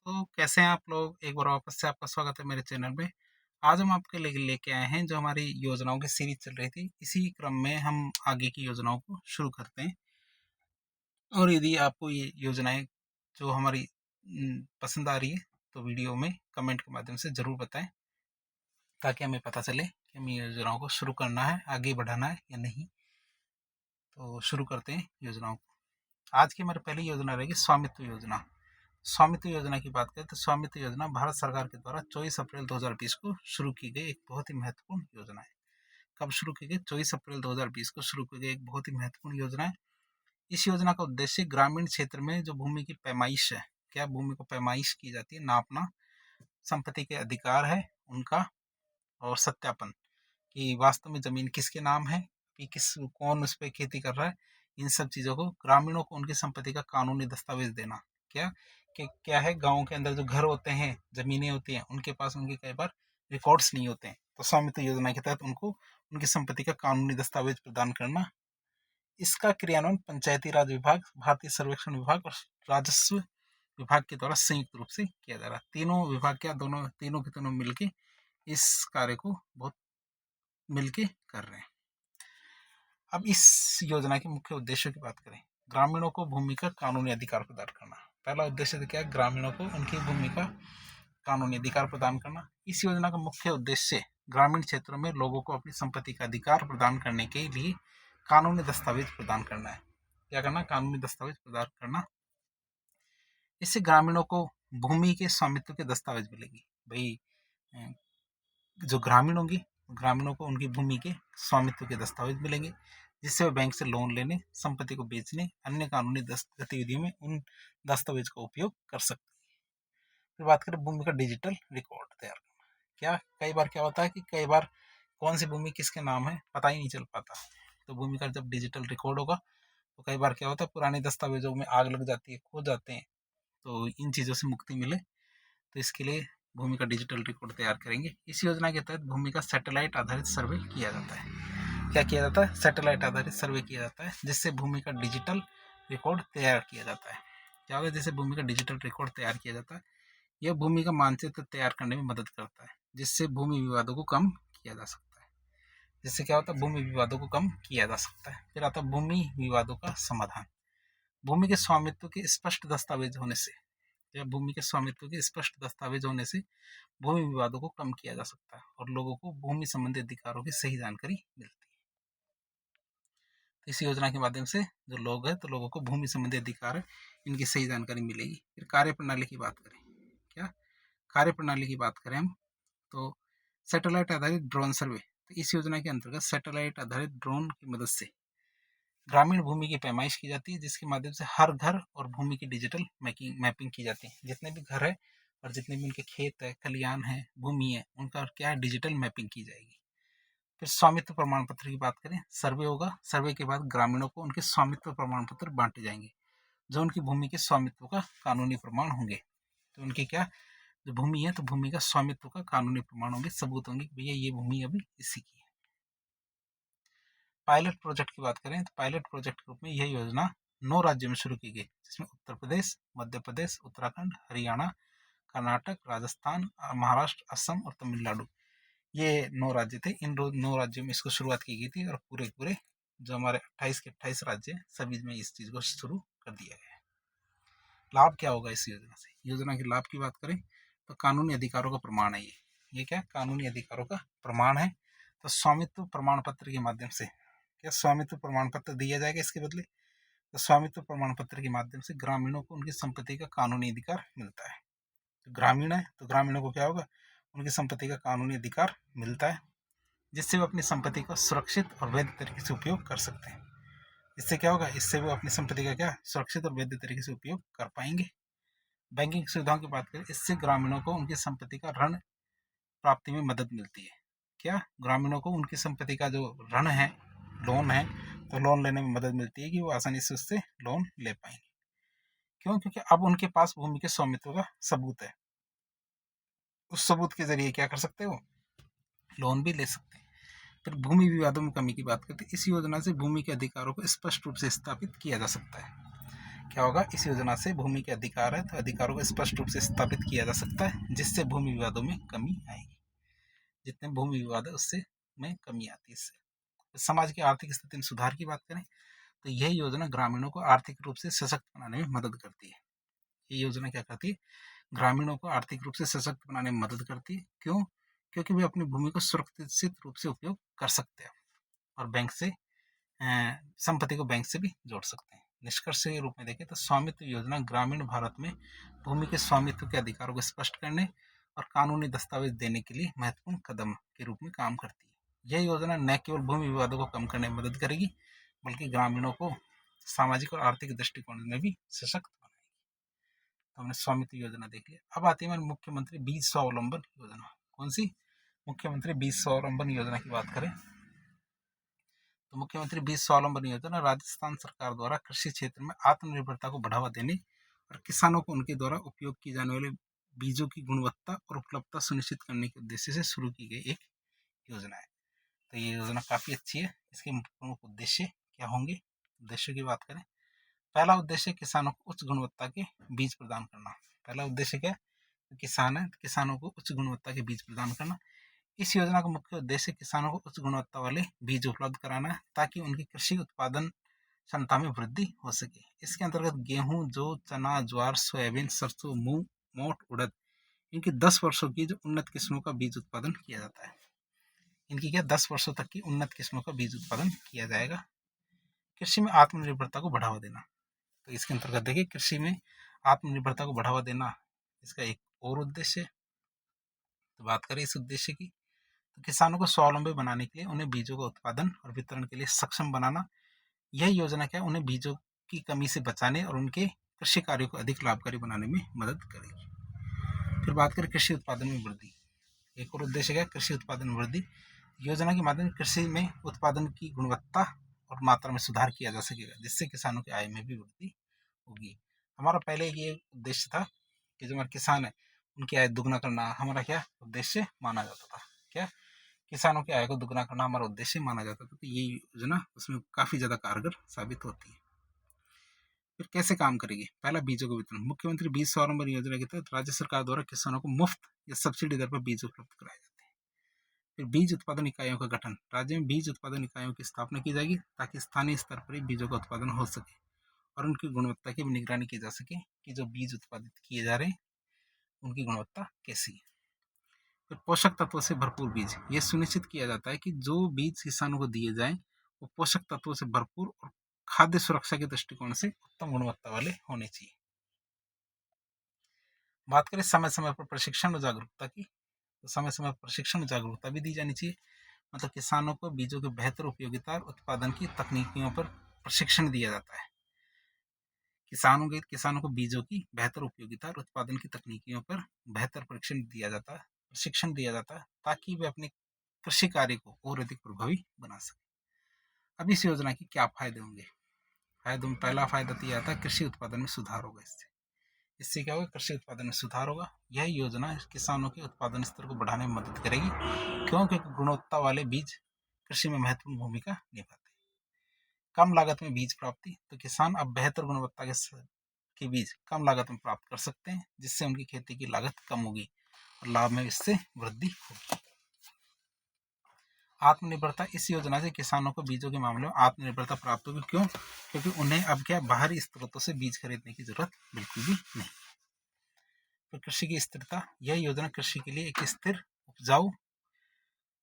तो कैसे हैं आप लोग? एक बार वापस से आपका स्वागत है मेरे चैनल में। आज हम आपके लिए लेके आए हैं जो हमारी योजनाओं की सीरीज़ चल रही थी, इसी क्रम में हम आगे की योजनाओं को शुरू करते हैं। और यदि आपको ये योजनाएँ जो हमारी पसंद आ रही है, तो वीडियो में कमेंट के माध्यम से ज़रूर बताएँ, ताकि हमें पता चले कि हमें योजनाओं को शुरू करना है, आगे बढ़ाना है या नहीं। तो शुरू करते हैं योजनाओं को। आज की हमारी पहली योजना रहेगी स्वामित्व योजना। स्वामित्व योजना की बात करें तो स्वामित्व योजना भारत सरकार के द्वारा 24 अप्रैल 2020 को शुरू की गई एक बहुत ही महत्वपूर्ण योजना है। कब शुरू की गई? 24 अप्रैल 2020 को शुरू की गई एक बहुत ही महत्वपूर्ण योजना है। इस योजना का उद्देश्य ग्रामीण क्षेत्र में जो भूमि की पैमाइश है, क्या भूमि को पैमाइश की जाती है, नापना, संपत्ति के अधिकार है उनका, और सत्यापन कि वास्तव में जमीन किसके नाम है, कि कौन उस पर खेती कर रहा है। इन सब चीज़ों को ग्रामीणों को उनकी संपत्ति का कानूनी दस्तावेज देना। क्या है, गाँव के अंदर जो घर होते हैं, जमीनें होती हैं, उनके पास उनके कई बार रिकॉर्ड्स नहीं होते हैं, तो स्वामित्व योजना के तहत उनको उनकी संपत्ति का कानूनी दस्तावेज प्रदान करना। इसका क्रियान्वयन पंचायती राज विभाग, भारतीय सर्वेक्षण विभाग और राजस्व विभाग के द्वारा संयुक्त रूप से किया जा रहा है। तीनों विभाग क्या दोनों तीनों के तीनों मिलके इस कार्य को बहुत मिलके कर रहे हैं। अब इस योजना के मुख्य उद्देश्यों की बात करें, ग्रामीणों को भूमि का कानूनी अधिकार प्रदान करना। पहला उद्देश्य तो क्या है? ग्रामीणों को उनकी भूमि का कानूनी अधिकार प्रदान करना। इस योजना का मुख्य उद्देश्य ग्रामीण क्षेत्रों में लोगों को अपनी संपत्ति का अधिकार प्रदान करने के लिए कानूनी दस्तावेज प्रदान करना है। क्या करना? कानूनी दस्तावेज प्रदान करना। इससे ग्रामीणों को भूमि के स्वामित्व के दस्तावेज मिलेंगे। भाई जो ग्रामीण होंगे, ग्रामीणों को उनकी भूमि के स्वामित्व के दस्तावेज मिलेंगे, जिससे वे बैंक से लोन लेने, संपत्ति को बेचने, अन्य कानूनी गतिविधियों में उन दस्तावेज का उपयोग कर सकते हैं। फिर बात करें भूमि का डिजिटल रिकॉर्ड तैयार करना। कई बार क्या होता है कि कई बार कौन सी भूमि किसके नाम है पता ही नहीं चल पाता। तो भूमि का जब डिजिटल रिकॉर्ड होगा तो कई बार क्या होता है, पुराने दस्तावेजों में आग लग जाती है, खो जाते हैं, तो इन चीज़ों से मुक्ति मिले, तो इसके लिए भूमि का डिजिटल रिकॉर्ड तैयार करेंगे। इस योजना के तहत भूमि का सैटेलाइट आधारित सर्वे किया जाता है। क्या किया जाता है? सैटेलाइट आधारित सर्वे किया जाता है, जिससे भूमि का डिजिटल रिकॉर्ड तैयार किया जाता है। क्या होगा? जैसे भूमि का डिजिटल रिकॉर्ड तैयार किया जाता है, यह भूमि का मानचित्र तैयार करने में मदद करता है, जिससे भूमि विवादों को कम किया जा सकता है। जिससे क्या होता है? भूमि विवादों को कम किया जा सकता है। फिर आता है भूमि विवादों का समाधान। भूमि के स्वामित्व के स्पष्ट दस्तावेज होने से या भूमि के स्वामित्व के स्पष्ट दस्तावेज होने से भूमि विवादों को कम किया जा सकता है और लोगों को भूमि संबंधी अधिकारों की सही जानकारी मिलती है। तो इस योजना के माध्यम से जो लोग हैं, तो लोगों को भूमि संबंधी अधिकार है, इनकी सही जानकारी मिलेगी। फिर कार्यप्रणाली की बात करें, क्या कार्यप्रणाली की बात करें हम, तो सैटेलाइट आधारित ड्रोन सर्वे। तो इस योजना के अंतर्गत सैटेलाइट आधारित ड्रोन की मदद से ग्रामीण भूमि की पैमाइश की जाती है, जिसके माध्यम से हर घर और भूमि की डिजिटल मैपिंग की जाती है। जितने भी घर है और जितने भी उनके खेत है, खलियान है, भूमि है, उनका क्या है? डिजिटल मैपिंग की जाएगी। फिर स्वामित्व प्रमाण पत्र की बात करें, सर्वे होगा, सर्वे के बाद ग्रामीणों को उनके स्वामित्व प्रमाण पत्र बांटे जाएंगे, जो उनकी भूमि के स्वामित्व का कानूनी प्रमाण होंगे। तो उनकी क्या जो भूमि है, तो भूमि का स्वामित्व का कानूनी प्रमाण होंगे, सबूत होंगे कि भैया ये भूमि अभी इसी की है। पायलट प्रोजेक्ट की बात करें तो पायलट प्रोजेक्ट के रूप में यह योजना 9 राज्यों में शुरू की गई, जिसमें उत्तर प्रदेश, मध्य प्रदेश, उत्तराखंड, हरियाणा, कर्नाटक, राजस्थान, महाराष्ट्र, असम और तमिलनाडु, ये 9 राज्य थे। इन 9 राज्यों में इसको शुरुआत की गई थी और पूरे जो हमारे 28 के 28 राज्य हैं, सभी में इस चीज़ को शुरू कर दिया गया है। लाभ क्या होगा इस योजना से? योजना के लाभ की बात करें तो कानूनी अधिकारों का प्रमाण है ये क्या कानूनी अधिकारों का प्रमाण है। तो स्वामित्व प्रमाण पत्र के माध्यम से क्या स्वामित्व प्रमाण पत्र दिया जाएगा इसके बदले? तो स्वामित्व प्रमाण पत्र के माध्यम से ग्रामीणों को उनकी संपत्ति का कानूनी अधिकार मिलता है। तो ग्रामीण है तो ग्रामीणों को क्या होगा? उनकी संपत्ति का कानूनी अधिकार मिलता है, जिससे वो अपनी संपत्ति का सुरक्षित और वैध तरीके से उपयोग कर सकते हैं। इससे क्या होगा? इससे वो अपनी संपत्ति का क्या सुरक्षित और वैध तरीके से उपयोग कर पाएंगे। बैंकिंग सुविधाओं की बात करें, इससे ग्रामीणों को उनकी संपत्ति का ऋण प्राप्ति में मदद मिलती है। क्या ग्रामीणों को उनकी संपत्ति का जो ऋण है, लोन है, तो लोन लेने में मदद मिलती है कि वो आसानी से उससे लोन ले पाएंगे। क्यों? क्योंकि अब उनके पास भूमि के स्वामित्व का सबूत है। उस सबूत के जरिए क्या कर सकते हो? लोन भी ले सकते हैं। फिर भूमि विवादों में कमी की बात करते हैं, इस योजना से भूमि के अधिकारों को स्पष्ट रूप से स्थापित किया जा सकता है। क्या होगा, इस योजना से भूमि के अधिकार है तो अधिकारों को स्पष्ट रूप से स्थापित किया जा सकता है, जिससे भूमि विवादों में कमी आएगी। जितने भूमि विवाद है उससे में कमी आती है इससे। तो समाज की आर्थिक स्थिति में सुधार की बात करें तो यह योजना ग्रामीणों को आर्थिक रूप से सशक्त बनाने में मदद करती है। ये योजना क्या करती है, ग्रामीणों को आर्थिक रूप से सशक्त बनाने में मदद करती है। क्यों? क्योंकि वे अपनी भूमि को सुरक्षित रूप से उपयोग कर सकते हैं और बैंक से संपत्ति को बैंक से भी जोड़ सकते हैं। निष्कर्ष के रूप में देखें तो स्वामित्व योजना ग्रामीण भारत में भूमि के स्वामित्व के अधिकारों को स्पष्ट करने और कानूनी दस्तावेज देने के लिए महत्वपूर्ण कदम के रूप में काम करती है। यह योजना न केवल भूमि विवादों को कम करने में मदद करेगी, बल्कि ग्रामीणों को सामाजिक और आर्थिक दृष्टिकोण में भी सशक्त बनाएगी। तो हमने स्वामित्व योजना देख लिया। अब आती है हमारी मुख्यमंत्री बीज स्वावलंबन योजना। कौन सी? मुख्यमंत्री बीज स्वावलंबन योजना की बात करें तो मुख्यमंत्री बीज स्वावलंबन योजना राजस्थान सरकार द्वारा कृषि क्षेत्र में आत्मनिर्भरता को बढ़ावा देने और किसानों को उनके द्वारा उपयोग किए जाने वाले बीजों की गुणवत्ता और उपलब्धता सुनिश्चित करने के उद्देश्य से शुरू की गई एक योजना है। तो ये योजना काफ़ी अच्छी है। इसके प्रमुख उद्देश्य क्या होंगे? उद्देश्यों की बात करें, पहला उद्देश्य किसानों को उच्च गुणवत्ता के बीज प्रदान करना। पहला उद्देश्य क्या है? किसान है, किसानों को उच्च गुणवत्ता के बीज प्रदान करना। इस योजना का मुख्य उद्देश्य किसानों को उच्च गुणवत्ता वाले बीज उपलब्ध कराना है, ताकि उनकी कृषि उत्पादन क्षमता में वृद्धि हो सके। इसके अंतर्गत गेहूं, जौ, चना, ज्वार, सोयाबीन, सरसों, मूंग, मोठ, उड़द, इनकी 10 वर्षों की जो उन्नत किस्मों का बीज उत्पादन किया जाता है। इनकी क्या 10 वर्षों तक की उन्नत किस्मों का बीज उत्पादन किया जाएगा। कृषि में आत्मनिर्भरता को बढ़ावा देना, तो इसके अंतर्गत देखिए कृषि में आत्मनिर्भरता को बढ़ावा देना इसका एक और उद्देश्य। तो बात करें इस उद्देश्य की, तो किसानों को स्वावलंबी बनाने के लिए उन्हें बीजों का उत्पादन और वितरण के लिए सक्षम बनाना। यह योजना क्या, उन्हें बीजों की कमी से बचाने और उनके कृषि कार्यों को अधिक लाभकारी बनाने में मदद करेगी। फिर बात करें कृषि उत्पादन में वृद्धि। एक और उद्देश्य क्या, कृषि उत्पादन में वृद्धि। योजना के माध्यम से कृषि में उत्पादन की गुणवत्ता और मात्रा में सुधार किया जा सकेगा, जिससे किसानों की आय में भी वृद्धि होगी। हमारा पहले ये उद्देश्य था कि जो हमारे किसान है उनकी आय दुगना करना हमारा क्या उद्देश्य माना जाता था। क्या, किसानों की आय को दुगना करना हमारा उद्देश्य माना जाता था। तो ये योजना उसमें काफ़ी ज़्यादा कारगर साबित होती है। फिर कैसे काम करेगी? पहला, बीजों का वितरण। मुख्यमंत्री बीज स्वावलंबन योजना के तहत राज्य सरकार द्वारा किसानों को मुफ्त या सब्सिडी दर पर बीज उपलब्ध कराए जाते हैं। फिर बीज उत्पादन इकाइयों का गठन। राज्य में बीज उत्पादन इकाइयों की स्थापना की जाएगी, ताकि स्थानीय स्तर पर ही बीजों का उत्पादन हो सके और उनकी गुणवत्ता की भी निगरानी की जा सके कि जो बीज उत्पादित किए जा रहे हैं उनकी गुणवत्ता कैसी है। फिर पोषक तत्वों से भरपूर बीज। ये सुनिश्चित किया जाता है कि जो बीज किसानों को दिए जाएं वो पोषक तत्वों से भरपूर और खाद्य सुरक्षा के दृष्टिकोण से उत्तम गुणवत्ता वाले होने चाहिए। बात करें समय समय पर प्रशिक्षण और जागरूकता की, तो समय समय पर प्रशिक्षण और जागरूकता भी दी जानी चाहिए। मतलब किसानों को बीजों की बेहतर उपयोगिता और उत्पादन की तकनीकियों पर प्रशिक्षण दिया जाता है। किसानों को बीजों की बेहतर उपयोगिता और उत्पादन की तकनीकियों पर बेहतर प्रशिक्षण दिया जाता है, ताकि वे अपने कृषि कार्य को और अधिक प्रभावी बना सके। अब इस योजना के क्या फायदे होंगे? पहला फायदा तो यह आता है कृषि उत्पादन में सुधार होगा। इससे क्या होगा, कृषि उत्पादन में सुधार होगा। यह योजना किसानों के उत्पादन स्तर को बढ़ाने में मदद करेगी, क्योंकि गुणवत्ता वाले बीज कृषि में महत्वपूर्ण भूमिका निभाते हैं। कम लागत में बीज प्राप्ति, तो किसान अब बेहतर गुणवत्ता के बीज कम लागत में प्राप्त कर सकते हैं, जिससे उनकी खेती की लागत कम होगी और लाभ में इससे वृद्धि होगी। आत्मनिर्भरता। इस योजना से किसानों को बीजों के मामले में आत्मनिर्भरता प्राप्त होगी। क्यों? क्योंकि उन्हें अब क्या बाहरी स्रोतों से बीज खरीदने की जरूरत बिल्कुल भी नहीं। तो कृषि की स्थिरता। यह योजना कृषि के लिए एक स्थिर उपजाऊ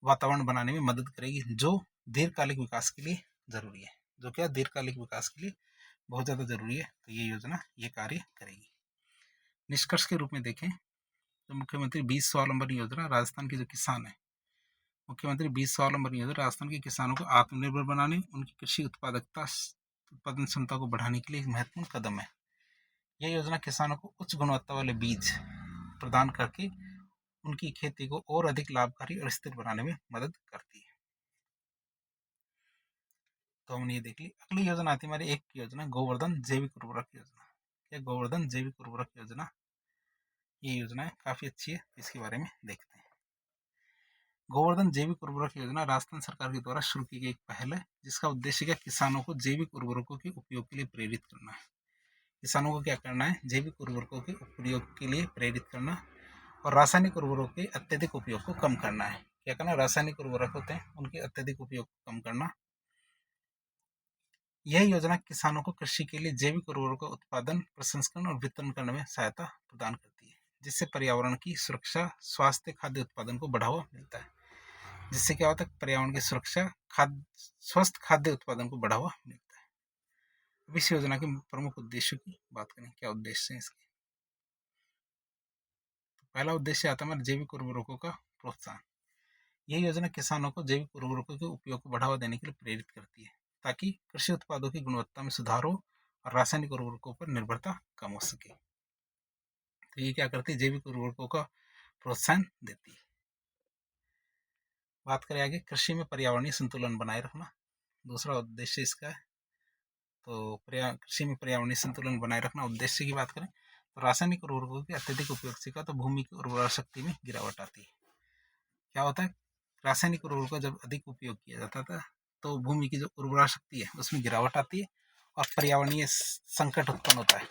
वातावरण बनाने में मदद करेगी, जो दीर्घकालिक विकास के लिए जरूरी है। जो क्या दीर्घकालिक विकास के लिए बहुत ज़्यादा जरूरी है। तो ये योजना ये कार्य करेगी। निष्कर्ष के रूप में देखें तो मुख्यमंत्री बीज स्वावलंबन योजना राजस्थान के जो किसान है, मुख्यमंत्री बीज स्वावलंबन योजना राजस्थान के किसानों को आत्मनिर्भर बनाने, उनकी कृषि उत्पादन क्षमता को बढ़ाने के लिए एक महत्वपूर्ण कदम है। यह योजना किसानों को उच्च गुणवत्ता वाले बीज प्रदान करके उनकी खेती को और अधिक लाभकारी और स्थिर बनाने में मदद करती है। तो हमने ये देख ली। अगली योजना आती है हमारी एक योजना, गोवर्धन जैविक उर्वरक योजना। क्या गोवर्धन जैविक उर्वरक योजना? ये योजना है काफ़ी अच्छी है, इसके बारे में देखते हैं। गोवर्धन जैविक उर्वरक योजना राजस्थान सरकार के द्वारा शुरू की गई एक पहल है, जिसका उद्देश्य क्या किसानों को जैविक उर्वरकों के उपयोग के लिए प्रेरित करना है। किसानों को क्या करना है, जैविक उर्वरकों के उपयोग के लिए प्रेरित करना और रासायनिक उर्वरकों के अत्यधिक उपयोग को कम करना है। क्या करना, रासायनिक उर्वरक होते हैं उनके अत्यधिक उपयोग को कम करना। यह योजना किसानों को कृषि के लिए जैविक उर्वरकों का उत्पादन, प्रसंस्करण और वितरण करने में सहायता प्रदान करती है, जिससे पर्यावरण की सुरक्षा, स्वास्थ्य, खाद्य उत्पादन को बढ़ावा मिलता है। जिससे क्या होता है, पर्यावरण की सुरक्षा, स्वस्थ खाद्य उत्पादन को बढ़ावा मिलता है। अब इस योजना के प्रमुख उद्देश्यों की बात करें, क्या उद्देश्य है इसके। तो पहला उद्देश्य आता है जैविक उर्वरकों का प्रोत्साहन। यह योजना किसानों को जैविक उर्वरकों के उपयोग को बढ़ावा देने के लिए प्रेरित करती है, ताकि कृषि उत्पादों की गुणवत्ता में सुधार हो और रासायनिक उर्वरकों पर निर्भरता कम हो सके। तो ये क्या करती है, जैविक उर्वरकों का प्रोत्साहन देती है। बात करें आगे, कृषि में पर्यावरणीय संतुलन बनाए रखना दूसरा उद्देश्य इसका है। तो कृषि में पर्यावरणीय संतुलन बनाए रखना उद्देश्य की बात करें तो रासायनिक उर्वरकों के अत्यधिक उपयोग से तो भूमि की उर्वरा शक्ति में गिरावट आती है। क्या होता है, रासायनिक उर्वरकों का जब अधिक उपयोग किया जाता था तो भूमि की जो उर्वरा शक्ति है उसमें गिरावट आती है और पर्यावरणीय संकट उत्पन्न होता है।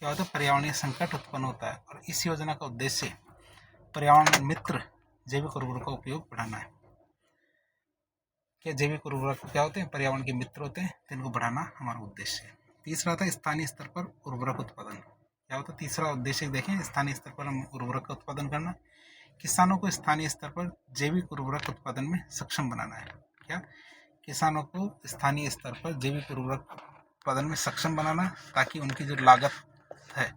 क्या होता है, पर्यावरणीय संकट उत्पन्न होता है और इस योजना का उद्देश्य पर्यावरण मित्र जैविक उर्वरकों का उपयोग बढ़ाना है। क्या जैविक उर्वरक क्या होते हैं, पर्यावरण के मित्र होते हैं, तो इनको बढ़ाना हमारा उद्देश्य है। तीसरा था स्थानीय स्तर पर उर्वरक उत्पादन। क्या होता है तीसरा उद्देश्य, देखें, स्थानीय स्तर पर हम उर्वरक का उत्पादन करना। किसानों को स्थानीय स्तर पर जैविक उर्वरक उत्पादन में सक्षम बनाना है। क्या, किसानों को स्थानीय स्तर पर जैविक उर्वरक उत्पादन में सक्षम बनाना, ताकि उनकी जो लागत है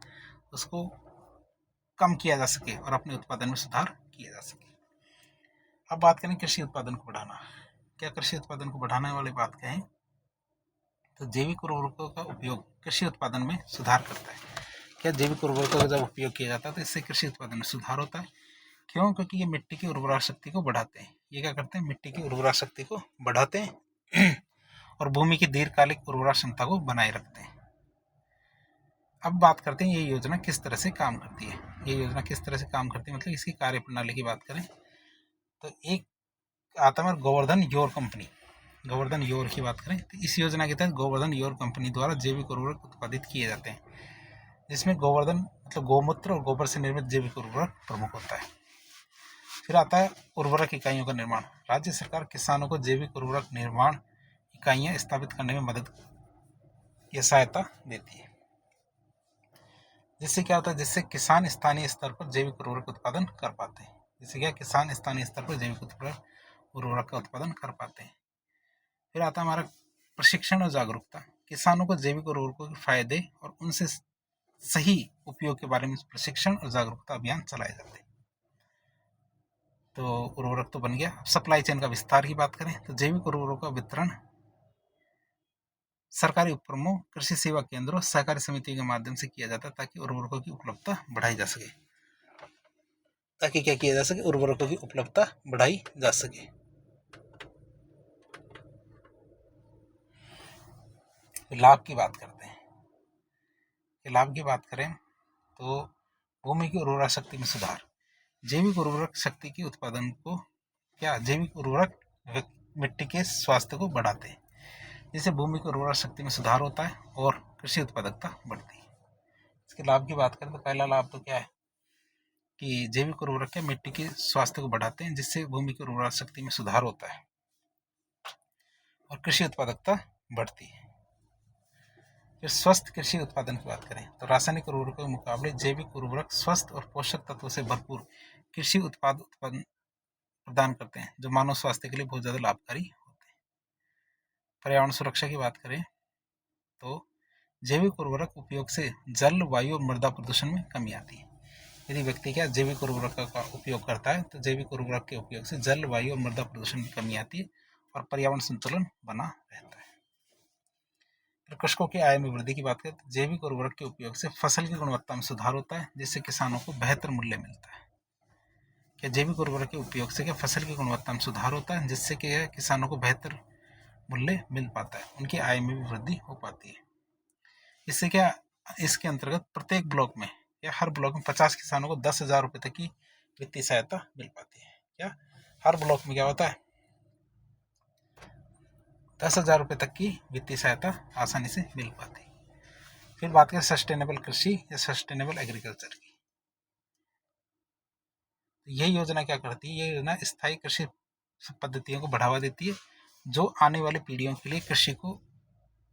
उसको कम किया जा सके और अपने उत्पादन में सुधार किया जा सके। अब बात करें कृषि उत्पादन को बढ़ाना। क्या कृषि उत्पादन को बढ़ाने वाली बात कहें तो जैविक उर्वरकों का उपयोग कृषि उत्पादन में सुधार करता है। क्या, जैविक उर्वरकों का जब उपयोग किया जाता है तो इससे कृषि उत्पादन में सुधार होता है। क्यों, क्योंकि ये मिट्टी की उर्वरा शक्ति को बढ़ाते हैं। ये क्या करते हैं, मिट्टी की उर्वरा शक्ति को बढ़ाते हैं और भूमि की दीर्घकालिक उर्वरा क्षमता को बनाए रखते हैं। अब बात करते हैं ये योजना किस तरह से काम करती है। ये योजना किस तरह से काम करती है मतलब इसकी कार्यप्रणाली की बात करें तो एक आता है Govardhan your company. Govardhan your की बात करें तो इस योजना के तहत गोवर्धन योर कंपनी द्वारा जैविक उर्वरक उत्पादित किए जाते हैं, जिसमें गोवर्धन मतलब गौमूत्र और गोबर से निर्मित जैविक उर्वरक प्रमुख होता है। फिर आता है उर्वरक इकाइयों का निर्माण। राज्य सरकार किसानों को जैविक उर्वरक निर्माण इकाइयां स्थापित करने में मदद या सहायता देती है। जिससे क्या होता है, जिससे किसान स्थानीय स्तर पर जैविक उर्वरक उत्पादन कर पाते हैं। जिससे क्या, किसान स्थानीय स्तर पर जैविक उर्वरक का उत्पादन कर पाते हैं। फिर आता है हमारा प्रशिक्षण और जागरूकता। किसानों को जैविक उर्वरकों के फायदे और उनसे सही उपयोग के बारे में प्रशिक्षण और जागरूकता अभियान चलाए जाते हैं। तो उर्वरक तो बन गया। अब सप्लाई चेन का विस्तार की बात करें तो जैविक उर्वरकों का वितरण सरकारी उपक्रमों, कृषि सेवा केंद्रों, सहकारी समितियों के माध्यम से किया जाता है, ताकि उर्वरकों की उपलब्धता बढ़ाई जा सके। ताकि क्या किया जा सके, उर्वरकों की उपलब्धता बढ़ाई जा सके। लाभ की बात करते हैं। लाभ की बात करें तो भूमि की उर्वरा शक्ति में सुधार। जैविक उर्वरक शक्ति के उत्पादन को क्या, जैविक उर्वरक मिट्टी के स्वास्थ्य को बढ़ाते हैं, जिससे भूमि की उर्वरा शक्ति में सुधार होता है और कृषि उत्पादकता बढ़ती है। इसके लाभ की बात करें तो पहला लाभ तो क्या है कि जैविक उर्वरक क्या मिट्टी के स्वास्थ्य को बढ़ाते हैं, जिससे भूमि की उर्वरा शक्ति में सुधार होता है और कृषि उत्पादकता बढ़ती है। फिर स्वस्थ कृषि उत्पादन की बात करें तो रासायनिक उर्वरकों के मुकाबले जैविक उर्वरक स्वस्थ और पोषक तत्वों से भरपूर कृषि उत्पादन प्रदान करते हैं, जो मानव स्वास्थ्य के लिए बहुत ज़्यादा लाभकारी होते हैं। पर्यावरण सुरक्षा की बात करें तो जैविक उर्वरक उपयोग से जल, वायु और मृदा प्रदूषण में कमी आती है। यदि व्यक्ति क्या जैविक उर्वरक का उपयोग करता है तो जैविक उर्वरक के उपयोग से जल, वायु और मृदा प्रदूषण में कमी आती है और पर्यावरण संतुलन बना रहता है। फिर कृषकों की आय में वृद्धि की बात करें तो जैविक उर्वरक के उपयोग से फसल की गुणवत्ता में सुधार होता है, जिससे किसानों को बेहतर मूल्य मिलता है। क्या, जैविक उर्वरक के उपयोग से क्या फसल की गुणवत्ता में सुधार होता है, जिससे कि किसानों को बेहतर मूल्य मिल पाता है, उनकी आय में भी वृद्धि हो पाती है। इससे क्या, इसके अंतर्गत प्रत्येक ब्लॉक में या हर ब्लॉक में 50 किसानों को 10,000 रुपये तक की वित्तीय सहायता मिल पाती है। क्या, हर ब्लॉक में क्या होता है, 10,000 रुपये तक की वित्तीय सहायता आसानी से मिल पाती है। फिर बात करें सस्टेनेबल कृषि या सस्टेनेबल एग्रीकल्चर की, तो यह योजना क्या करती है, ये योजना स्थायी कृषि पद्धतियों को बढ़ावा देती है जो आने वाली पीढ़ियों के लिए कृषि को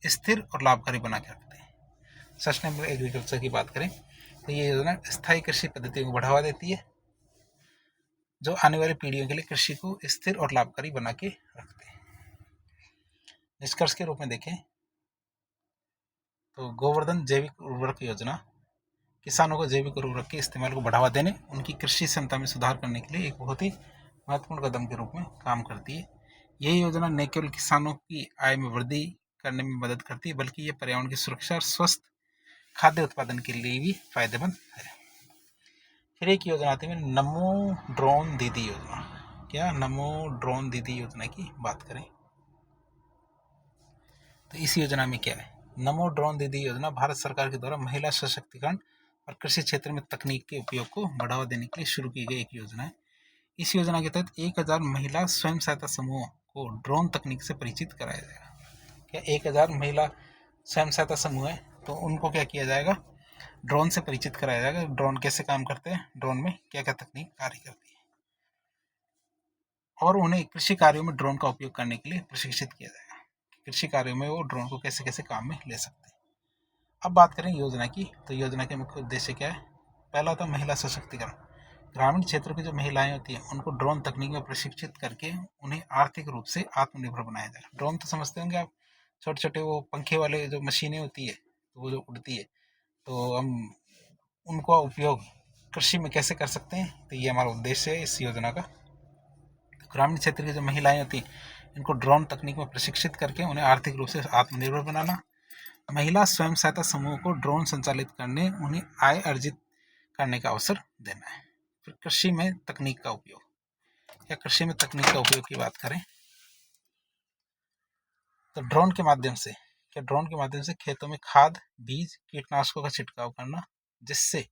स्थिर और लाभकारी बना के रखते हैं। सस्टेनेबल एग्रीकल्चर की बात करें तो ये योजना स्थायी कृषि पद्धतियों को बढ़ावा देती है जो आने वाली पीढ़ियों के लिए कृषि को स्थिर और लाभकारी बना के रखते हैं। निष्कर्ष के रूप में देखें तो गोवर्धन जैविक उर्वरक योजना किसानों को जैविक उर्वरक के इस्तेमाल को बढ़ावा देने, उनकी कृषि क्षमता में सुधार करने के लिए एक बहुत ही महत्वपूर्ण कदम के रूप में काम करती है। यह योजना न केवल किसानों की आय में वृद्धि करने में मदद करती है बल्कि यह पर्यावरण की सुरक्षा और स्वस्थ खाद्य उत्पादन के लिए भी फायदेमंद है। फिर एक योजना आती है नमो ड्रोन दीदी योजना। क्या नमो ड्रोन दीदी योजना की बात करें तो इस योजना में क्या है, नमो ड्रोन दीदी योजना भारत सरकार के द्वारा महिला सशक्तिकरण और कृषि क्षेत्र में तकनीक के उपयोग को बढ़ावा देने के लिए शुरू की गई एक योजना है। इस योजना के तहत 1,000 महिला स्वयं सहायता समूह को ड्रोन तकनीक से परिचित कराया जाएगा। क्या 1,000 महिला स्वयं सहायता समूह है तो उनको क्या किया जाएगा, ड्रोन से परिचित कराया जाएगा। ड्रोन कैसे काम करते हैं, ड्रोन में क्या क्या तकनीक कार्य करती है, और उन्हें कृषि कार्यों में ड्रोन का उपयोग करने के लिए प्रशिक्षित किया जाएगा। कृषि कार्यों में वो ड्रोन को कैसे कैसे काम में ले सकते हैं। अब बात करें योजना की तो योजना के मुख्य उद्देश्य क्या है। पहला था महिला सशक्तिकरण। ग्रामीण क्षेत्रों की जो महिलाएं होती हैं उनको ड्रोन तकनीक में प्रशिक्षित करके उन्हें आर्थिक रूप से आत्मनिर्भर बनाया जाए। ड्रोन तो समझते होंगे आप, छोटे छोटे वो पंखे वाले जो मशीनें होती है तो वो जो उड़ती है, तो हम उनका उपयोग कृषि में कैसे कर सकते हैं, तो ये हमारा उद्देश्य है इस योजना का। ग्रामीण क्षेत्र की जो महिलाएं होती हैं इनको ड्रोन तकनीक में प्रशिक्षित करके उन्हें आर्थिक रूप से आत्मनिर्भर बनाना। महिला स्वयं सहायता समूह को ड्रोन संचालित करने, उन्हें आय अर्जित करने का अवसर देना है। फिर कृषि में तकनीक का उपयोग, या कृषि में तकनीक का उपयोग की बात करें तो ड्रोन के माध्यम से, क्या ड्रोन के माध्यम से खेतों में खाद, बीज, कीटनाशकों का छिड़काव करना जिससे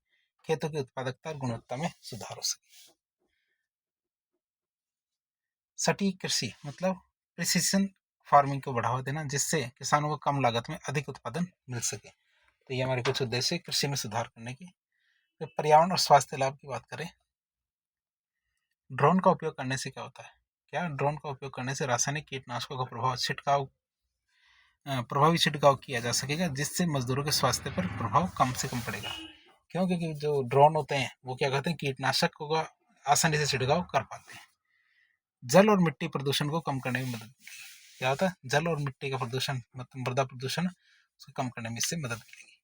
खेतों की उत्पादकता और गुणवत्ता में सुधार हो सके। सटीक कृषि मतलब प्रिसिशन फार्मिंग को बढ़ावा देना जिससे किसानों को कम लागत में अधिक उत्पादन मिल सके। तो ये हमारे कुछ उद्देश्य कृषि में सुधार करने की। तो पर्यावरण और स्वास्थ्य लाभ की बात करें, ड्रोन का उपयोग करने से क्या होता है, क्या ड्रोन का उपयोग करने से रासायनिक कीटनाशकों का प्रभावी छिड़काव किया जा सकेगा जिससे मजदूरों के स्वास्थ्य पर प्रभाव कम से कम पड़ेगा। क्यों, क्योंकि जो ड्रोन होते हैं वो क्या करते हैं, कीटनाशकों का आसानी से छिड़काव कर पाते हैं। जल और मिट्टी प्रदूषण को कम करने में मदद मिलेगी। क्या होता है, जल और मिट्टी का प्रदूषण मतलब मृदा प्रदूषण, उसको कम करने में इससे मदद मिलेगी।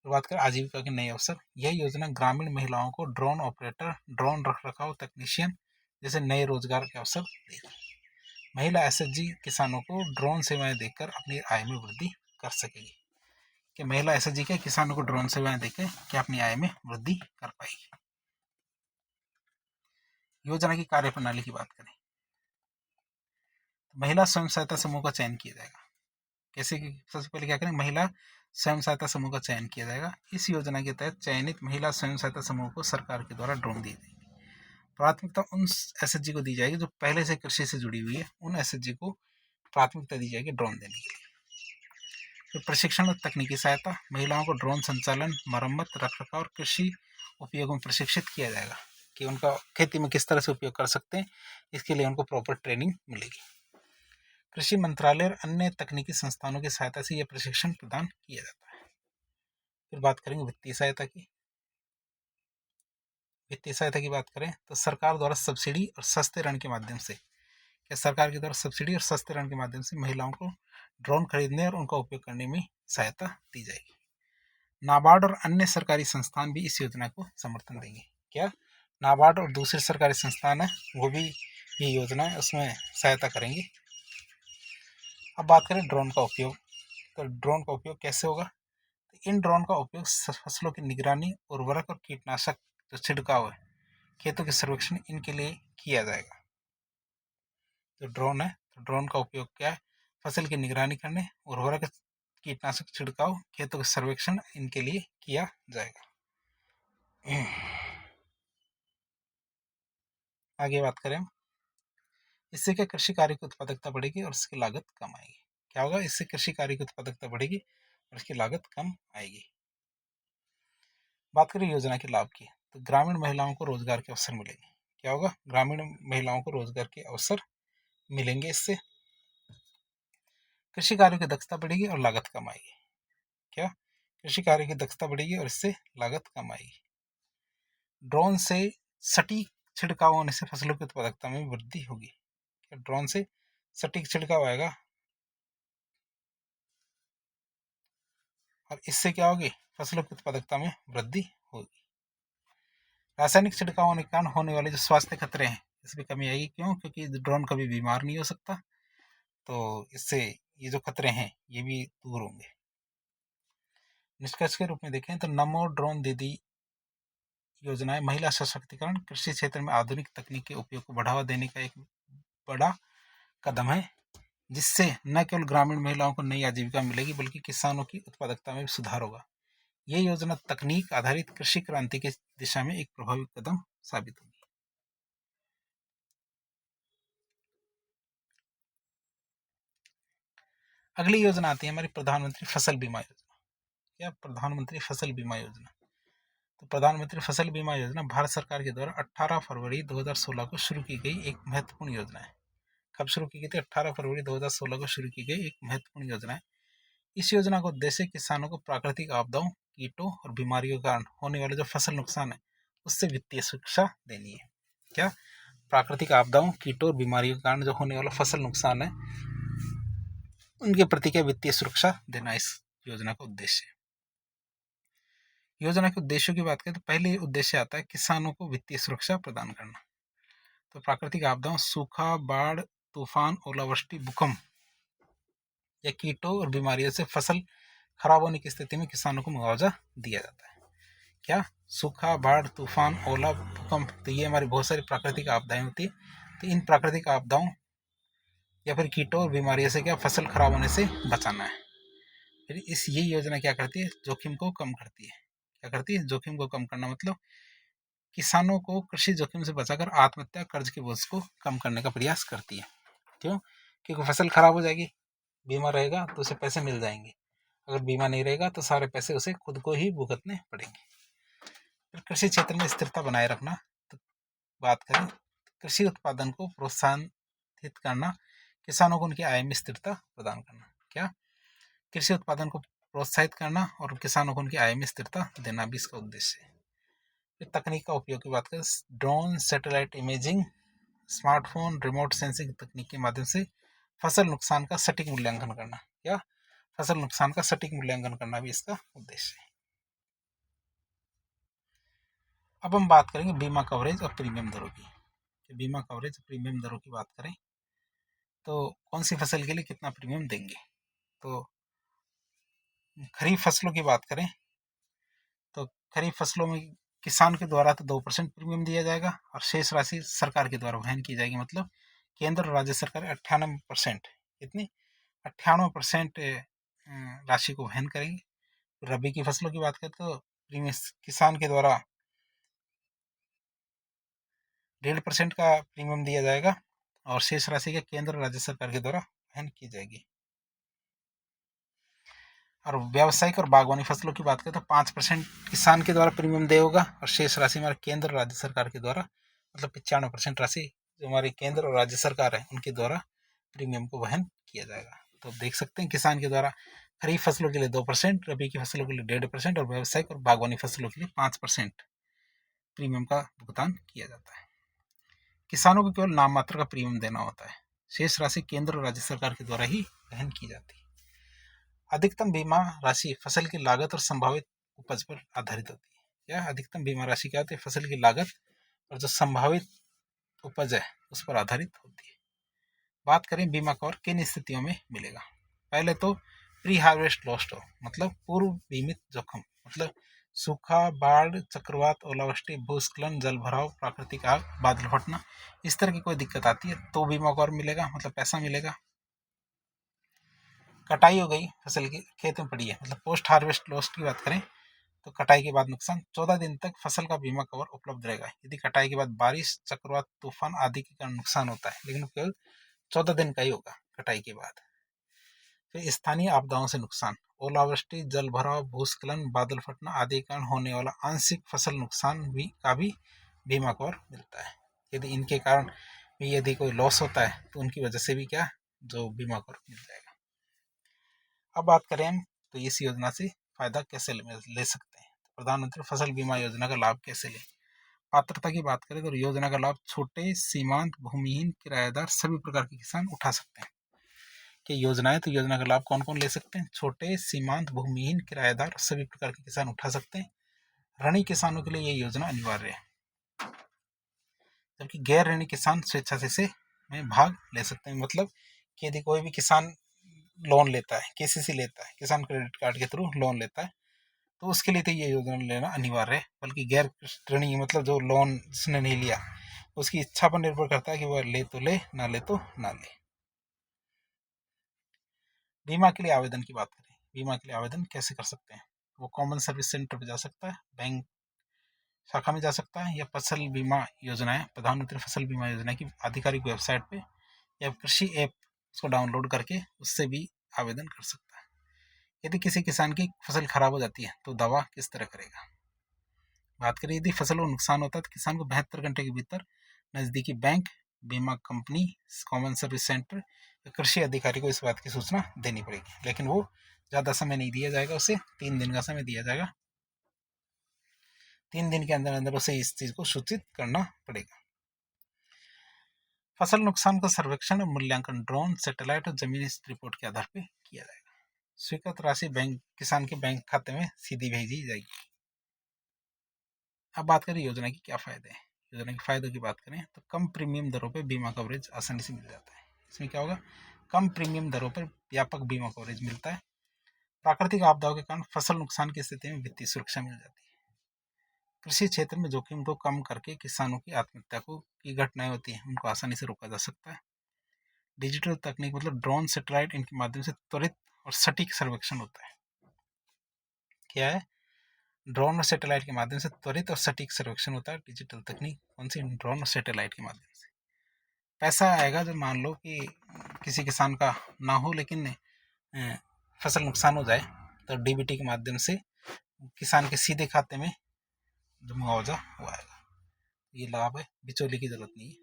तो बात करें आजीविका के नए अवसर, यह योजना ग्रामीण महिलाओं को ड्रोन ऑपरेटर, ड्रोन रखरखाव तकनीशियन जैसे नए रोजगार के अवसर देगी। महिला एसएचजी किसानों को ड्रोन सेवाएं देकर अपनी आय में वृद्धि कर सकेगी। कि महिला एसएचजी के किसानों को ड्रोन सेवाएं देकर क्या अपनी आय में वृद्धि कर पाएगी। योजना की कार्यप्रणाली की बात करें तो महिला स्वयं सहायता समूह का चयन किया जाएगा। कैसे कि सबसे पहले क्या करें, महिला स्वयं सहायता समूह का चयन किया जाएगा। इस योजना के तहत चयनित महिला स्वयं सहायता समूह को सरकार के द्वारा ड्रोन दी जाएगी। प्राथमिकता उन एसएचजी को दी जाएगी जो पहले से कृषि से जुड़ी हुई है, उन एसएचजी को प्राथमिकता दी जाएगी ड्रोन देने के लिए। फिर प्रशिक्षण और तकनीकी सहायता, महिलाओं को ड्रोन संचालन, मरम्मत, रखरखाव और कृषि उपयोग में प्रशिक्षित किया जाएगा कि उनका खेती में किस तरह से उपयोग कर सकते हैं, इसके लिए उनको प्रॉपर ट्रेनिंग मिलेगी। कृषि मंत्रालय और अन्य तकनीकी संस्थानों की सहायता से यह प्रशिक्षण प्रदान किया जाता है। फिर बात करेंगे वित्तीय सहायता की। वित्तीय सहायता की बात करें तो सरकार द्वारा सब्सिडी और सस्ते ऋण के माध्यम से, क्या सरकार के द्वारा सब्सिडी और सस्ते ऋण के माध्यम से महिलाओं को ड्रोन खरीदने और उनका उपयोग करने में सहायता दी जाएगी। नाबार्ड और अन्य सरकारी संस्थान भी इस योजना को समर्थन देंगे। क्या नाबार्ड और दूसरे सरकारी संस्थान है वो भी ये योजना है उसमें सहायता करेंगे। अब बात करें ड्रोन का उपयोग, तो ड्रोन का उपयोग कैसे होगा, तो इन ड्रोन का उपयोग फसलों की निगरानी, उर्वरक और कीटनाशक जो छिड़काव है, खेतों के सर्वेक्षण, इनके लिए किया जाएगा। तो ड्रोन है, तो ड्रोन का उपयोग क्या है, फसल की निगरानी करने, उर्वरक, कीटनाशक छिड़काव, खेतों के सर्वेक्षण, इनके लिए किया जाएगा। आगे बात करें इससे क्या कृषि कार्य की उत्पादकता बढ़ेगी और इसकी लागत कम आएगी। क्या होगा? इससे कृषि कार्य की उत्पादकता बढ़ेगी और इसकी लागत कम आएगी। बात करें योजना के लाभ की, तो ग्रामीण महिलाओं को रोजगार के अवसर मिलेंगे। क्या होगा? ग्रामीण महिलाओं को रोजगार के अवसर मिलेंगे। इससे कृषि कार्य की दक्षता बढ़ेगी और लागत कम आएगी। क्या? कृषि कार्य की दक्षता बढ़ेगी और इससे लागत कम आएगी। ड्रोन से सटीक छिड़काव होने से फसलों की उत्पादकता में वृद्धि होगी। क्या? ड्रोन से सटीक छिड़काव आएगा और इससे क्या होगी? फसलों की उत्पादकता में वृद्धि होगी। रासायनिक छिड़काव होने के कारण होने वाले जो स्वास्थ्य खतरे हैं इसमें कमी आएगी। क्यों? क्योंकि ड्रोन कभी बीमार नहीं हो सकता, तो इससे ये जो खतरे हैं ये भी दूर होंगे। निष्कर्ष के रूप में देखें तो नमो ड्रोन दीदी योजनाएं महिला सशक्तिकरण, कृषि क्षेत्र में आधुनिक तकनीक के उपयोग को बढ़ावा देने का एक बड़ा कदम है, जिससे न केवल ग्रामीण महिलाओं को नई आजीविका मिलेगी बल्कि किसानों की उत्पादकता में भी सुधार होगा। ये योजना तकनीक आधारित कृषि क्रांति की दिशा में एक प्रभावी कदम साबित होगी। अगली योजना आती है हमारी प्रधानमंत्री फसल बीमा योजना। क्या? प्रधानमंत्री फसल बीमा योजना। तो प्रधानमंत्री फसल बीमा योजना भारत सरकार के द्वारा 18 फरवरी 2016 को शुरू की गई एक महत्वपूर्ण योजना है। कब शुरू की गई थी? 18 फरवरी 2016 को शुरू की गई एक महत्वपूर्ण योजना है। इस योजना का उद्देश्य किसानों को प्राकृतिक आपदाओं, कीटों और बीमारियों के कारण होने वाले जो फसल नुकसान है उससे वित्तीय सुरक्षा देनी है। क्या? प्राकृतिक आपदाओं, कीटों और बीमारियों के कारण जो होने वाला फसल नुकसान है उनके प्रति क्या वित्तीय सुरक्षा देना इस योजना का उद्देश्य है। योजना के उद्देश्यों की बात करें तो पहले उद्देश्य आता है किसानों को वित्तीय सुरक्षा प्रदान करना। तो प्राकृतिक आपदाओं, सूखा, बाढ़, तूफान, ओलावृष्टि, भूकंप या कीटों और बीमारियों से फसल खराब होने की स्थिति में किसानों को मुआवजा दिया जाता है। क्या? सूखा, बाढ़, तूफान, ओला, भूकंप, तो ये हमारी बहुत सारी प्राकृतिक आपदाएं होती है। तो इन प्राकृतिक आपदाओं या फिर कीटों और बीमारियों से क्या फसल खराब होने से बचाना है। फिर ये योजना क्या करती है? जोखिम को कम करती है। क्या करती है? जोखिम को कम करना मतलब किसानों को कृषि जोखिम से बचाकर आत्महत्या, कर्ज के बोझ को कम करने का प्रयास करती है। क्यों? क्योंकि फसल खराब हो जाएगी, बीमा रहेगा तो उसे पैसे मिल जाएंगे, अगर बीमा नहीं रहेगा तो सारे पैसे उसे खुद को ही भुगतने पड़ेंगे। फिर कृषि क्षेत्र में स्थिरता बनाए रखना। तो बात करें कृषि उत्पादन को प्रोत्साहित करना, किसानों को उनकी आय में स्थिरता प्रदान करना। क्या? कृषि उत्पादन को प्रोत्साहित करना और किसानों को उनकी आय में स्थिरता देना भी इसका उद्देश्य है। फिर तकनीक का उपयोग की बात करें, drone, satellite imaging, smartphone, remote sensing तकनीक के माध्यम से फसल नुकसान का सटीक मूल्यांकन करना। क्या? फसल नुकसान का सटीक मूल्यांकन करना भी इसका उद्देश्य है। अब हम बात करेंगे बीमा कवरेज और प्रीमियम दरों की। बीमा कवरेज और प्रीमियम दरों की बात करें तो कौन सी फसल के लिए कितना प्रीमियम देंगे। तो खरीफ फसलों की बात करें तो खरीफ फसलों में किसान के द्वारा तो 2% प्रीमियम दिया जाएगा और शेष राशि सरकार के द्वारा वहन की जाएगी। मतलब केंद्र और राज्य सरकार 98%, इतनी 98% राशि को वहन करेंगे। रबी की फसलों की बात करें तो प्रीमियम किसान के द्वारा 1.5% का प्रीमियम दिया जाएगा और शेष राशि का केंद्र और राज्य सरकार के द्वारा वहन की जाएगी। और व्यावसायिक और बागवानी फसलों की बात करें तो 5% किसान के द्वारा प्रीमियम दे होगा और शेष राशि हमारे केंद्र और राज्य सरकार के द्वारा, मतलब 95% राशि जो हमारी केंद्र और राज्य सरकार है उनके द्वारा प्रीमियम को वहन किया जाएगा। तो देख सकते हैं किसान के द्वारा खरीफ फसलों के लिए 2%, रबी की फसलों के लिए 1.5% और व्यावसायिक और बागवानी फसलों के लिए 5% प्रीमियम का भुगतान किया जाता है। किसानों को केवल नाम मात्र का प्रीमियम देना होता है, शेष राशि केंद्र और राज्य सरकार के द्वारा ही वहन की जाती है। अधिकतम बीमा राशि फसल की लागत और संभावित उपज पर आधारित होती है। या अधिकतम बीमा राशि क्या होती है? फसल की लागत और जो संभावित उपज है उस पर आधारित होती है। बात करें बीमा कवर किन स्थितियों में मिलेगा। पहले तो प्री हार्वेस्ट लॉस हो, मतलब पूर्व बीमित जोखिम, मतलब सूखा, बाढ़, चक्रवात, ओलावृष्टि, भूस्खलन, जल भराव, प्राकृतिक आग, बादल फटना, इस तरह की कोई दिक्कत आती है तो बीमा कवर मिलेगा, मतलब पैसा मिलेगा। कटाई हो गई फसल की, खेत में पड़ी है, मतलब पोस्ट हार्वेस्ट लॉस की बात करें तो कटाई के बाद नुकसान 14 दिन तक फसल का बीमा कवर उपलब्ध रहेगा। यदि कटाई के बाद बारिश, चक्रवात, तूफान आदि के कारण नुकसान होता है, लेकिन केवल 14 दिन का ही होगा कटाई के बाद। फिर स्थानीय आपदाओं से नुकसान, ओलावृष्टि, जल भराव, भूस्खलन, बादल फटना आदि के कारण होने वाला आंशिक फसल नुकसान भी बीमा कवर मिलता है। यदि इनके कारण भी यदि कोई लॉस होता है तो उनकी वजह से भी क्या जो बीमा कवर मिल जाएगा। अब बात करें हम तो इस योजना से फायदा कैसे ले सकते हैं। प्रधानमंत्री फसल बीमा योजना का लाभ कैसे लें। पात्रता की बात करें तो योजना का लाभ छोटे, सीमांत, भूमिहीन, किराएदार सभी प्रकार के किसान उठा सकते हैं। कि योजनाएं तो योजना का लाभ कौन कौन ले सकते हैं। छोटे, सीमांत, भूमिहीन, किराएदार सभी प्रकार के किसान उठा सकते हैं। ऋणी किसानों के लिए ये योजना अनिवार्य है, जबकि गैर ऋणी किसान स्वेच्छा से में भाग ले सकते हैं। मतलब कि यदि कोई भी किसान लोन लेता है, केसीसी लेता है, किसान क्रेडिट कार्ड के थ्रू लोन लेता है, तो उसके लिए तो ये योजना लेना अनिवार्य है। बल्कि गैर ऋणी मतलब जो लोन जिसने नहीं लिया, उसकी इच्छा पर निर्भर करता है कि वह ले तो ले, ना ले तो ना ले। बीमा के लिए आवेदन की बात करें, बीमा के लिए आवेदन कैसे कर सकते हैं। वो कॉमन सर्विस सेंटर पर जा सकता है, बैंक शाखा में जा सकता है, या फसल बीमा योजनाएं प्रधानमंत्री फसल बीमा योजना की आधिकारिक वेबसाइट पे या कृषि ऐप उसको डाउनलोड करके उससे भी आवेदन कर सकता है। यदि किसी किसान की फसल खराब हो जाती है तो दावा किस तरह करेगा। बात करें यदि फसल को नुकसान होता है तो किसान को 72 घंटे के भीतर नजदीकी बैंक, बीमा कंपनी, कॉमन सर्विस सेंटर या कृषि अधिकारी को इस बात की सूचना देनी पड़ेगी। लेकिन वो ज़्यादा समय नहीं दिया जाएगा, उसे 3 दिन का समय दिया जाएगा। 3 दिन के अंदर अंदर उसे इस चीज़ को सूचित करना पड़ेगा। फसल नुकसान का सर्वेक्षण और मूल्यांकन ड्रोन, सैटेलाइट और जमीनी रिपोर्ट के आधार पर किया जाएगा। स्वीकृत राशि बैंक किसान के बैंक खाते में सीधी भेजी जाएगी। अब बात करें योजना की क्या फायदे हैं। योजना के फायदों की बात करें तो कम प्रीमियम दरों पर बीमा कवरेज आसानी से मिल जाता है। इसमें क्या होगा, कम प्रीमियम दरों पर व्यापक बीमा कवरेज मिलता है। प्राकृतिक आपदाओं के कारण फसल नुकसान की स्थिति में वित्तीय सुरक्षा मिल जाती है। कृषि क्षेत्र में जोखिम को कम करके किसानों की आत्महत्या की घटनाएं होती हैं उनको आसानी से रोका जा सकता है। डिजिटल तकनीक मतलब ड्रोन, सैटेलाइट, इनके माध्यम से त्वरित और सटीक सर्वेक्षण होता है। क्या है, ड्रोन और सैटेलाइट के माध्यम से त्वरित और सटीक सर्वेक्षण होता है। डिजिटल तकनीक कौन सी, ड्रोन और सैटेलाइट के माध्यम से। पैसा आएगा जब मान लो कि किसी किसान का ना हो लेकिन फसल नुकसान हो जाए तो डीबीटी के माध्यम से किसान के सीधे खाते में जो मुआवजा वो आएगा। ये लाभ है, बिचौली की जरूरत नहीं है।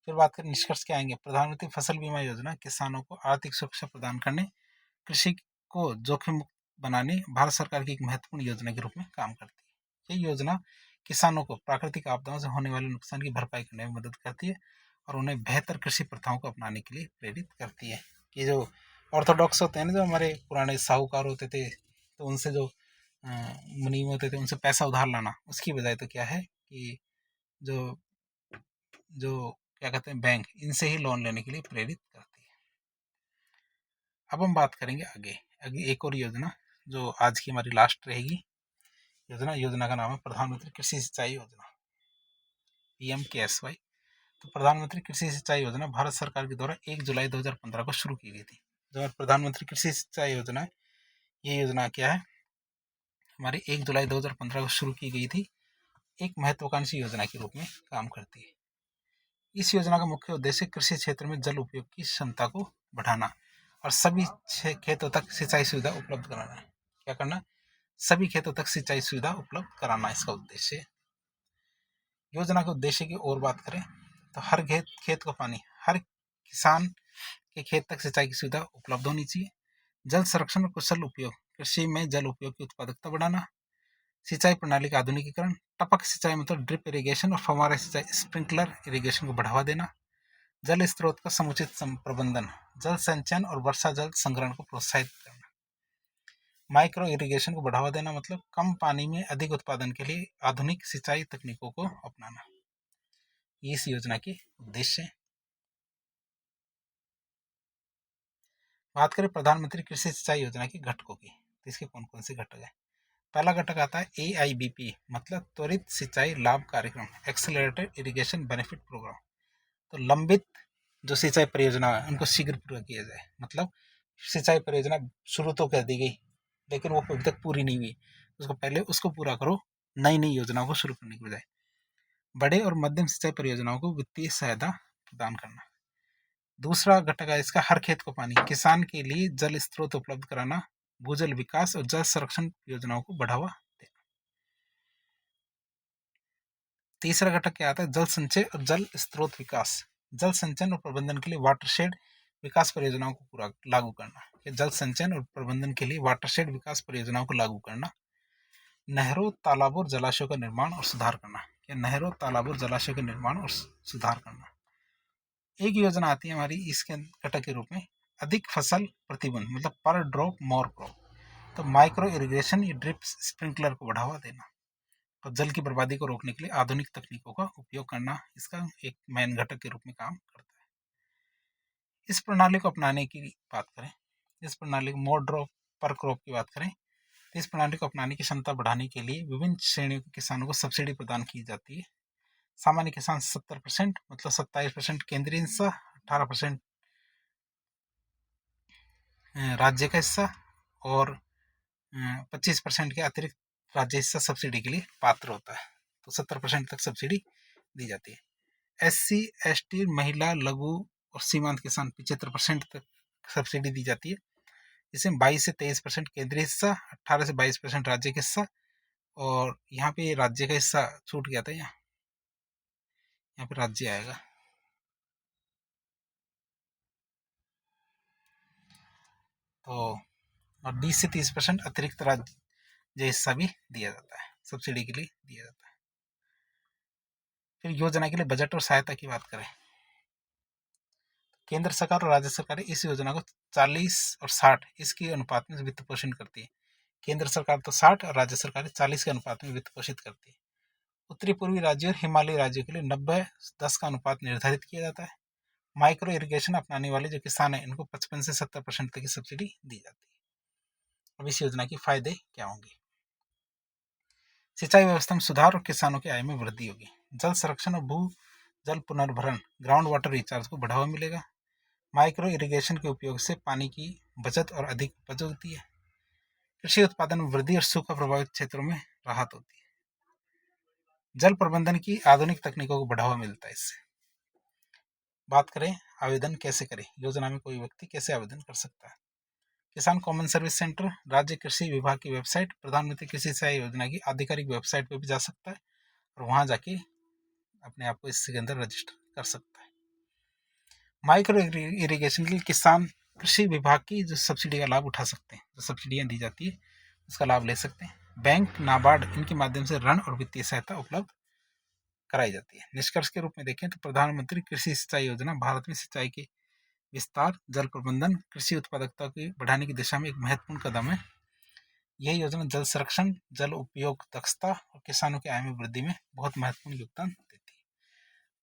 फिर बात करें निष्कर्ष क्या आएंगे। प्रधानमंत्री फसल बीमा योजना किसानों को आर्थिक सुरक्षा प्रदान करने, कृषि को जोखिम मुक्त बनाने भारत सरकार की एक महत्वपूर्ण योजना के रूप में काम करती है। ये योजना किसानों को प्राकृतिक आपदाओं से होने वाले नुकसान की भरपाई करने में मदद करती है और उन्हें बेहतर कृषि प्रथाओं को अपनाने के लिए प्रेरित करती है। कि जो ऑर्थोडॉक्स होते हैं ना, जो हमारे पुराने साहूकार होते थे, तो उनसे जो मुनीम होते थे उनसे पैसा उधार लाना, उसकी बजाय तो क्या है कि जो जो क्या कहते हैं बैंक, इनसे ही लोन लेने के लिए प्रेरित करती है। अब हम बात करेंगे आगे एक और योजना जो आज की हमारी लास्ट रहेगी। योजना का नाम है प्रधानमंत्री कृषि सिंचाई योजना, PMKSY। तो प्रधानमंत्री कृषि सिंचाई योजना भारत सरकार के द्वारा 1 जुलाई 2015 को शुरू की गई थी। जो प्रधानमंत्री कृषि सिंचाई योजना है, ये योजना क्या है, हमारी 1 जुलाई 2015 को शुरू की गई थी। एक महत्वाकांक्षी योजना के रूप में काम करती है। इस योजना का मुख्य उद्देश्य कृषि क्षेत्र में जल उपयोग की क्षमता को बढ़ाना और सभी खेतों तक सिंचाई सुविधा उपलब्ध कराना है। क्या करना, सभी खेतों तक सिंचाई सुविधा उपलब्ध कराना इसका उद्देश्य है। योजना के उद्देश्य की और बात करें तो हर खेत को पानी, हर किसान के खेत तक सिंचाई की सुविधा उपलब्ध होनी चाहिए। जल संरक्षण और कुशल उपयोग, कृषि में जल उपयोग की उत्पादकता बढ़ाना। सिंचाई प्रणाली का आधुनिकीकरण, टपक सिंचाई मतलब ड्रिप इरिगेशन और फव्वारा सिंचाई, स्प्रिंकलर इरिगेशन को बढ़ावा देना। जल स्रोत का समुचित प्रबंधन, जल संचयन और वर्षा जल संग्रहण को प्रोत्साहित करना। माइक्रो इरिगेशन को बढ़ावा देना मतलब कम पानी में अधिक उत्पादन के लिए आधुनिक सिंचाई तकनीकों को अपनाना। ये इस योजना के उद्देश्य है। बात करें प्रधानमंत्री कृषि सिंचाई योजना के घटकों की, तो इसके कौन कौन से घटक है। पहला घटक आता है AIBP मतलब त्वरित सिंचाई लाभ कार्यक्रम, एक्सेलरेटेड इरिगेशन बेनिफिट प्रोग्राम। तो लंबित जो सिंचाई परियोजना है उनको शीघ्र पूरा किया जाए। मतलब सिंचाई परियोजना शुरू तो कर दी गई लेकिन वो अभी तक पूरी नहीं हुई, उसको पहले उसको पूरा करो, नई नई योजनाओं को शुरू करने के बजाय। बड़े और मध्यम सिंचाई परियोजनाओं को वित्तीय सहायता प्रदान करना। दूसरा घटक है इसका, हर खेत को पानी, किसान के लिए जल स्रोत उपलब्ध कराना, भूजल विकास और जल संरक्षण योजनाओं को बढ़ावा देना। तीसरा घटक क्या आता है, जल संचय और जल स्रोत विकास। जल संचयन और प्रबंधन के लिए वाटरशेड विकास परियोजनाओं को पूरा लागू करना। जल संचयन और प्रबंधन के लिए वाटरशेड विकास परियोजनाओं को लागू करना। नहरों, तालाबों और जलाशयों का निर्माण और सुधार करना। नहरों, तालाबों और जलाशयों का निर्माण और सुधार करना। एक योजना आती है हमारी इसके घटक के रूप में, अधिक फसल प्रतिबंध, मतलब पर ड्रॉप मोर क्रॉप। तो माइक्रो इरिगेशन या ड्रिप स्प्रिंकलर को बढ़ावा देना और जल की बर्बादी को रोकने के लिए आधुनिक तकनीकों का उपयोग करना इसका एक मेन घटक के रूप में काम करता है। इस प्रणाली को अपनाने की बात करें, इस प्रणाली को मोर ड्रॉप पर क्रॉप की बात करें, तो इस प्रणाली को अपनाने की क्षमता बढ़ाने के लिए विभिन्न श्रेणियों के किसानों को सब्सिडी प्रदान की जाती है। सामान्य किसान 70%, मतलब 27% केंद्रीय हिस्सा, 18% राज्य का हिस्सा और 25% के अतिरिक्त राज्य हिस्सा सब्सिडी के लिए पात्र होता है। तो 70% तक सब्सिडी दी जाती है। SC, ST, महिला, लघु और सीमांत किसान 75% तक सब्सिडी दी जाती है। इसमें 22 से 23% केंद्रीय हिस्सा, 18 से 22% राज्य का हिस्सा, और यहाँ पे राज्य का हिस्सा छूट गया था, यहाँ पे राज्य आएगा। तो और 20 से 30% अतिरिक्त राज्य हिस्सा भी दिया जाता है, सब्सिडी के लिए दिया जाता है। फिर योजना के लिए बजट और सहायता की बात करें, केंद्र सरकार और राज्य सरकार इस योजना को 40 और 60 इसके अनुपात में वित्त पोषण करती है। केंद्र सरकार तो 60 और राज्य सरकार 40 के अनुपात में वित्त पोषित करती है। उत्तरी पूर्वी राज्यों और हिमालयी राज्यों के लिए 90-10 का अनुपात निर्धारित किया जाता है। माइक्रो इरिगेशन अपनाने वाले जो किसान हैं इनको 55 से 70% तक की सब्सिडी दी जाती है। अब इस योजना के फायदे क्या होंगे? सिंचाई व्यवस्था में सुधार और किसानों की आय में वृद्धि होगी। जल संरक्षण और भू जल पुनर्भरण, ग्राउंड वाटर रिचार्ज को बढ़ावा मिलेगा। माइक्रो इरिगेशन के उपयोग से पानी की बचत और अधिक उपज होती है। कृषि उत्पादन में वृद्धि और सूखा प्रभावित क्षेत्रों में राहत होती है। जल प्रबंधन की आधुनिक तकनीकों को बढ़ावा मिलता है इससे। बात करें आवेदन कैसे करें, योजना में कोई व्यक्ति कैसे आवेदन कर सकता है? किसान कॉमन सर्विस सेंटर, राज्य कृषि विभाग की वेबसाइट, प्रधानमंत्री कृषि सिंचाई योजना की आधिकारिक वेबसाइट पर भी जा सकता है और वहां जाके अपने आप को इसके अंदर रजिस्टर कर सकता है। माइक्रो इरिगेशन के लिए किसान कृषि विभाग की जो सब्सिडी का लाभ उठा सकते हैं, जो सब्सिडियां दी जाती है उसका लाभ ले सकते हैं। बैंक, नाबार्ड इनके माध्यम से ऋण और वित्तीय सहायता उपलब्ध कराई जाती है। निष्कर्ष के रूप में देखें तो प्रधानमंत्री कृषि सिंचाई योजना भारत में सिंचाई के विस्तार, जल प्रबंधन, कृषि उत्पादकता को बढ़ाने की दिशा में एक महत्वपूर्ण कदम है। यह योजना जल संरक्षण, जल उपयोग दक्षता और किसानों की आय में वृद्धि में बहुत महत्वपूर्ण योगदान देती है।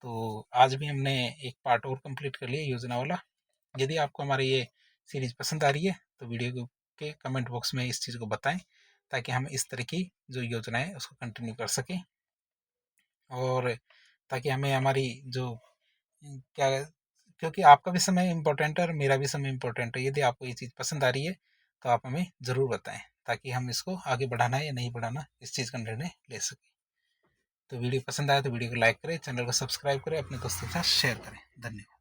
तो आज भी हमने एक पार्ट और कंप्लीट कर लिया योजना वाला। यदि आपको हमारी ये सीरीज पसंद आ रही है तो वीडियो के कमेंट बॉक्स में इस चीज़ को बताएं ताकि हम इस तरह की जो योजना है उसको कंटिन्यू कर सकें, और ताकि हमें हमारी जो क्या, क्योंकि आपका भी समय इम्पोर्टेंट है और मेरा भी समय इम्पोर्टेंट है। यदि आपको ये चीज़ पसंद आ रही है तो आप हमें ज़रूर बताएं ताकि हम इसको आगे बढ़ाना है या नहीं बढ़ाना इस चीज़ का निर्णय ले सकें। तो वीडियो पसंद आए तो वीडियो को लाइक करें, चैनल को सब्सक्राइब करें, अपने दोस्तों के साथ शेयर करें। धन्यवाद।